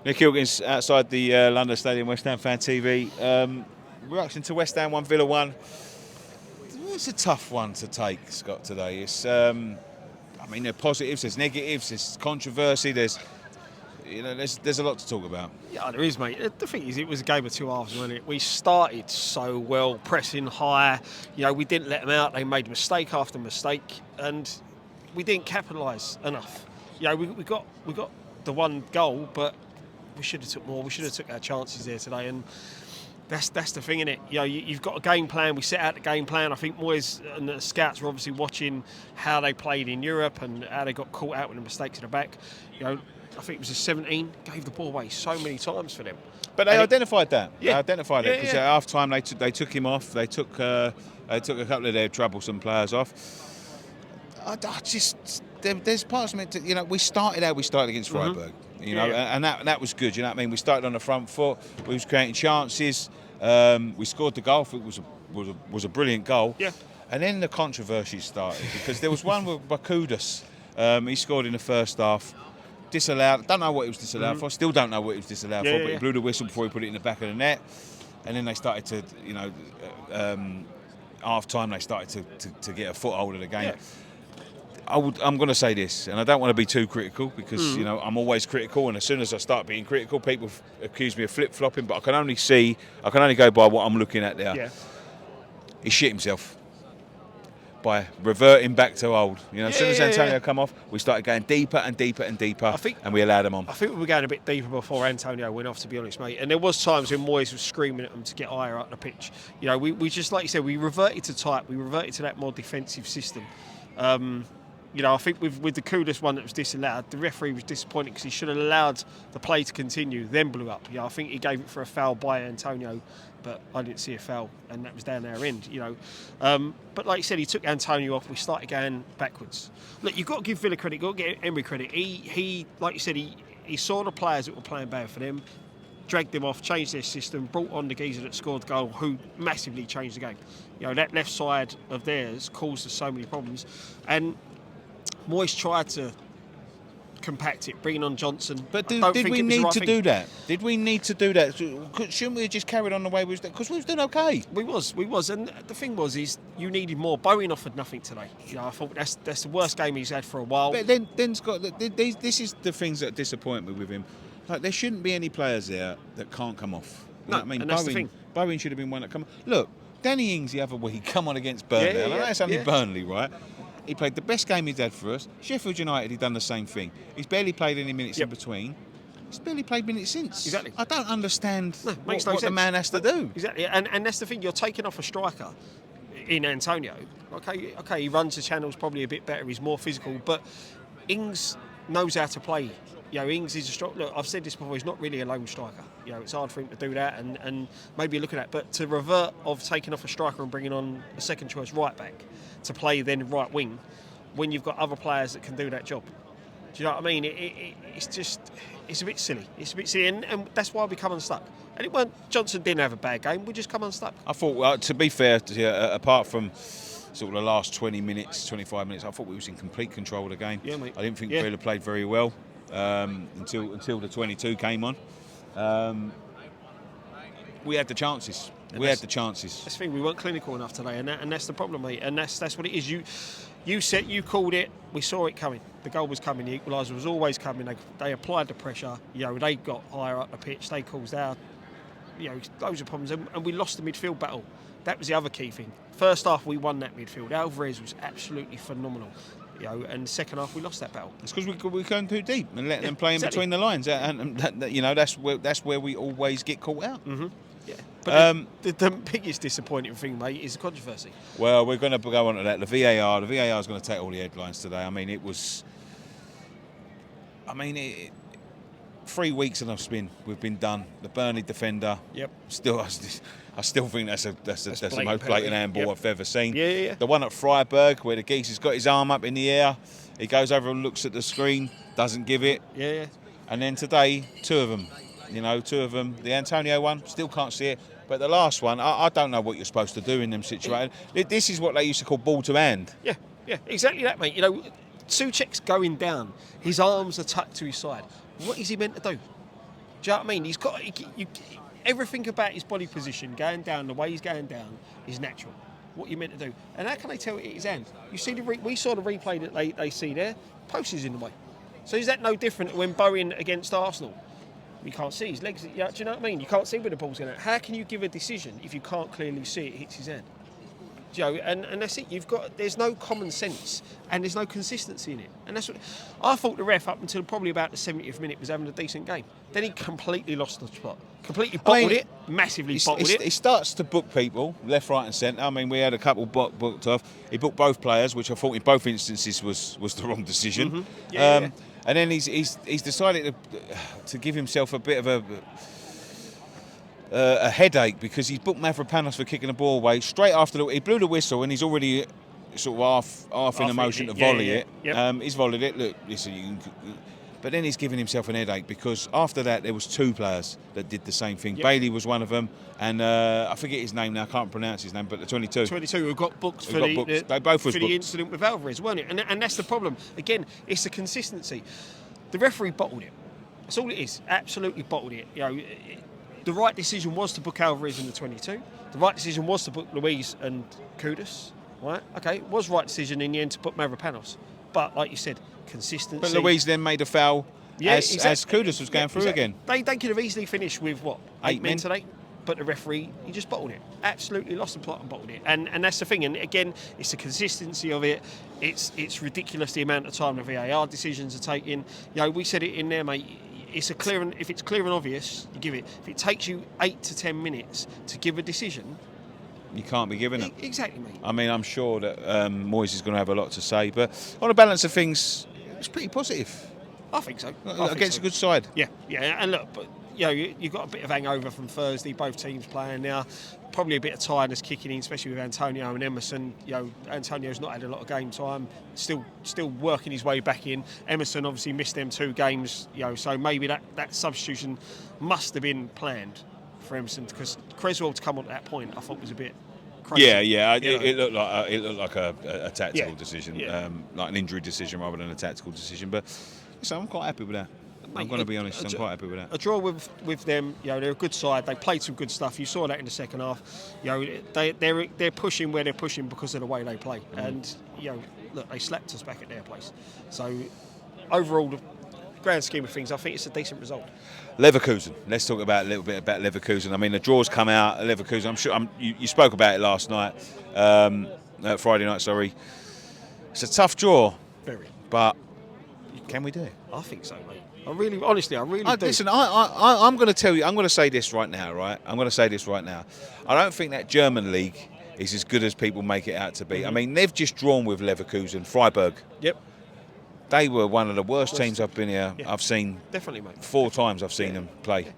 Nick Hilkins outside the London Stadium, West Ham Fan TV. Reaction to West Ham 1, Villa 1. It's a tough one to take, Scott, today. It's, I mean, there are positives, there's negatives, there's controversy, there's a lot to talk about. Yeah, there is, mate. The thing is, it was a game of two halves, wasn't it? We started so well, pressing high. We didn't let them out. They made mistake after mistake, and we didn't capitalise enough. We got the one goal, but we should have took more. We should have took our chances there today, and that's the thing, innit? You've got a game plan. We set out the game plan. I think Moyes and the scouts were obviously watching how they played in Europe and how they got caught out with the mistakes at the back. I think it was a 17, gave the ball away so many times for them. But they identified that. Yeah. They identified it because at half time they took him off. They took a couple of their troublesome players off. There's parts of it. We started how we started against Freiburg. And that was good. You know what I mean? We started on the front foot. We was creating chances. We scored the goal. It was a brilliant goal. Yeah. And then the controversy started because there was one with Bakudas. He scored in the first half. Disallowed. Don't know what he was disallowed for. Still don't know what he was disallowed for. But he blew the whistle before he put it in the back of the net. And then they started to, half time they started to get a foothold of the game. Yeah. I'm going to say this, and I don't want to be too critical because I'm always critical, and as soon as I start being critical, people accuse me of flip-flopping. But I can only go by what I'm looking at there. Yeah. He shit himself by reverting back to old. As soon as Antonio come off, we started going deeper and deeper and deeper, and we allowed him on. I think we were going a bit deeper before Antonio went off, to be honest, mate. And there was times when Moyes was screaming at them to get higher up the pitch. We just, like you said, we reverted to type. We reverted to that more defensive system. I think with the Kudus one that was disallowed, the referee was disappointed because he should have allowed the play to continue, then blew up. I think he gave it for a foul by Antonio, but I didn't see a foul, and that was down our end. But like you said, he took Antonio off. We started going backwards. Look, you've got to give Villa credit. You've got to give Emery credit. He like you said, he saw the players that were playing bad for them, dragged them off, changed their system, brought on the geezer that scored the goal, who massively changed the game. That left side of theirs caused us so many problems, and Moyes tried to compact it, bringing on Johnson. But did we need to do that? Did we need to do that? Shouldn't we have just carried on the way we was doing? Because we was doing okay. We was. And the thing is you needed more. Bowen offered nothing today. I thought that's the worst game he's had for a while. But then Scott, this is the things that disappoint me with him. Like, there shouldn't be any players there that can't come off. No, and that's the thing. Bowen should have been one that come. Look, Danny Ings the other week come on against Burnley. I know that's only Burnley, right? He played the best game he's had for us. Sheffield United, he done the same thing. He's barely played any minutes in between. He's barely played minutes since. Exactly. I don't understand what the man has to do. Exactly. And that's the thing. You're taking off a striker in Antonio. Okay, he runs the channels probably a bit better. He's more physical. But Ings knows how to play. Ings is a strong. Look, I've said this before. He's not really a lone striker. It's hard for him to do that, and maybe look at that. But to revert of taking off a striker and bringing on a second choice right back to play then right wing, when you've got other players that can do that job. Do you know what I mean? It's a bit silly. It's a bit silly, and that's why we come unstuck. And it weren't Johnson didn't have a bad game. We just come unstuck. I thought, to be fair, apart from sort of the last 20 minutes, 25 minutes, I thought we was in complete control of the game. Yeah, mate. I didn't think Villa played very well. Until the 22 came on. We had the chances. That's the thing. We weren't clinical enough today, and that's the problem, mate. And that's what it is. You called it. We saw it coming. The goal was coming. The equaliser was always coming. They applied the pressure. They got higher up the pitch. They caused our, loads of problems, and we lost the midfield battle. That was the other key thing. First half, we won that midfield. Alvarez was absolutely phenomenal. And second half we lost that battle. It's because we going too deep and letting them play in between the lines, and that's where we always get caught out. Mm-hmm. Yeah. But the biggest disappointing thing, mate, is the controversy. Well, we're going to go on to that. The VAR is going to take all the headlines today. I mean, it was. 3 weeks and we've been done. The Burnley defender. Yep. I still think that's the most blatant handball I've ever seen. Yeah. The one at Freiburg where the geese has got his arm up in the air, he goes over and looks at the screen, doesn't give it. Yeah. And then today, two of them. The Antonio one, still can't see it. But the last one, I don't know what you're supposed to do in them situations. This is what they used to call ball to hand. Yeah, exactly that, mate. Souček's going down. His arms are tucked to his side. What is he meant to do? Do you know what I mean? He's got everything about his body position going down, the way he's going down, is natural. What you're meant to do, and how can they tell it at his hand? You see we saw the replay that they see there. Post is in the way. So is that no different when Bowen against Arsenal? You can't see his legs. Do you know what I mean? You can't see where the ball's going. How can you give a decision if you can't clearly see it hits his hand? Do you know, and that's it. There's no common sense and there's no consistency in it. And that's what I thought the ref up until probably about the 70th minute was having a decent game. Then he completely lost the spot. Completely bottled it. Massively bottled it. He starts to book people left, right, and centre. I mean, we had a couple booked off. He booked both players, which I thought in both instances was the wrong decision. Mm-hmm. Yeah. And then he's decided to give himself a bit of a headache because he's booked Mavropanos for kicking the ball away straight after he blew the whistle and he's already sort of half in a motion to volley it. Yep. He's volleyed it. Look, listen, but then he's giving himself an headache because after that there was two players that did the same thing. Yep. Bailey was one of them, and I forget his name now. I can't pronounce his name, but the 22. 22 who got booked for They both was the booked. incident with Alvarez, weren't it? And that's the problem. Again, it's the consistency. The referee bottled it. That's all it is. Absolutely bottled it. The right decision was to book Alvarez in the 22. The right decision was to book Luiz and Kudus. Right? Okay, it was right decision in the end to book Mavropanos. But like you said, consistency. But Luiz then made a foul as Kudus was going through again. They could have easily finished with what? 8 men men today. But the referee, he just bottled it. Absolutely lost the plot and bottled it. And that's the thing. And again, it's the consistency of it. It's ridiculous the amount of time the VAR decisions are taking. We said it in there, mate. If it's clear and obvious, you give it. If it takes you 8 to 10 minutes to give a decision, you can't be giving it. Exactly, mate. I mean, I'm sure that Moyes is going to have a lot to say, but on the balance of things, it's pretty positive. I think so. Against a good side. Yeah. And look, but you've got a bit of hangover from Thursday. Both teams playing now. Probably a bit of tiredness kicking in, especially with Antonio and Emerson. Antonio's not had a lot of game time. Still working his way back in. Emerson obviously missed them 2 games. So maybe that substitution must have been planned for Emerson, because Creswell to come on at that point I thought was a bit crazy. Yeah. It looked like a tactical decision, like an injury decision rather than a tactical decision. But listen, I'm quite happy with that. I'm going to be honest, I'm quite happy with that. A draw with them, they're a good side. They played some good stuff. You saw that in the second half. They're pushing where they're pushing because of the way they play. And look, they slapped us back at their place. So overall, the grand scheme of things, I think it's a decent result. Leverkusen. Let's talk a little bit about Leverkusen. I mean, the draw's come out at Leverkusen. I'm sure you spoke about it last night, Friday night. Sorry. It's a tough draw. Very. But can we do it? I think so, mate. I really do. Listen, I'm going to tell you. I'm going to say this right now, right? I'm going to say this right now. I don't think that German league is as good as people make it out to be. Mm-hmm. I mean, they've just drawn with Leverkusen, Freiburg. Yep. They were one of the worst teams I've been here. Yeah. I've seen definitely, mate. 4 times I've seen them play,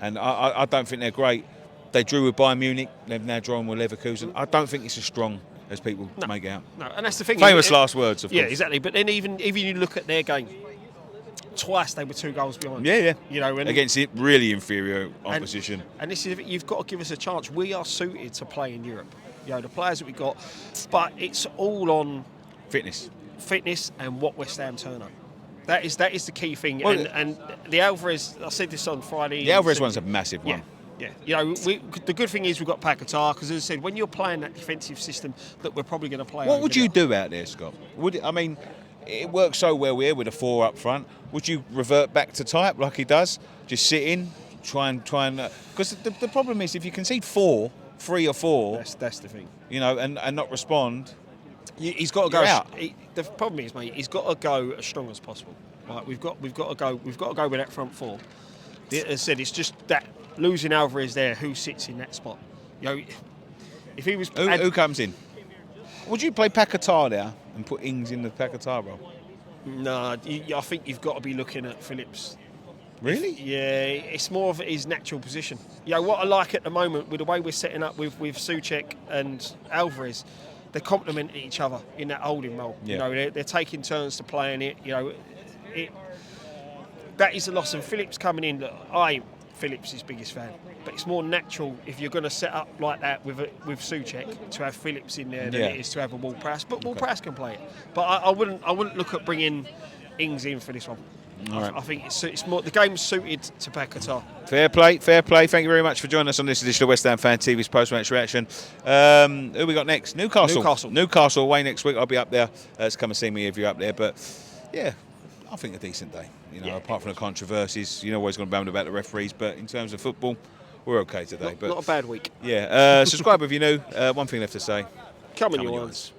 and I don't think they're great. They drew with Bayern Munich. They've now drawn with Leverkusen. I don't think it's as strong as people make it out. No, and that's the thing. Famous last words, of course. Yeah, exactly. But then even you look at their game. Twice they were 2 goals behind. Yeah. And against it really inferior opposition. And this is, you've got to give us a chance. We are suited to play in Europe. The players that we got, but it's all on fitness and what West Ham turn up. That is the key thing. Well, and the Alvarez, I said this on Friday. The Alvarez one's a massive one. Yeah. The good thing is we've got Paquetá, because as I said, when you're playing that defensive system that we're probably going to play. What would you do out there, Scott? It works so well here with a 4 up front. Would you revert back to type like he does? Just sit in, try and because the problem is if you concede 3 or 4, that's the thing. And not respond. He's got to go out. The problem is, mate, he's got to go as strong as possible. Right, we've got to go with that front 4. As I said, it's just that losing Alvarez there. Who sits in that spot? If he was who comes in? Would you play Paquetá there and put Ings in the Paquetá role? No, I think you've got to be looking at Phillips. Really? It's more of his natural position. What I like at the moment with the way we're setting up with Souček and Alvarez, they're complementing each other in that holding role. Yeah. They're taking turns to play in it. That is a loss. And Phillips coming in, I ain't Phillips' biggest fan, but it's more natural if you're going to set up like that with Souček to have Phillips in there than it is to have a Ward-Prowse. But Ward-Prowse can play it. But I wouldn't look at bringing Ings in for this one. I think it's more the game's suited to Paquetá. Fair play, fair play. Thank you very much for joining us on this edition of West Ham Fan TV's post-match reaction. Who we got next? Newcastle away next week. I'll be up there. To come and see me if you're up there. But yeah, I think a decent day. Apart from the controversies, always going to be about the referees. But in terms of football, we're okay today. Not a bad week. Yeah. Subscribe if you're new. One thing left to say. Come on, you ones.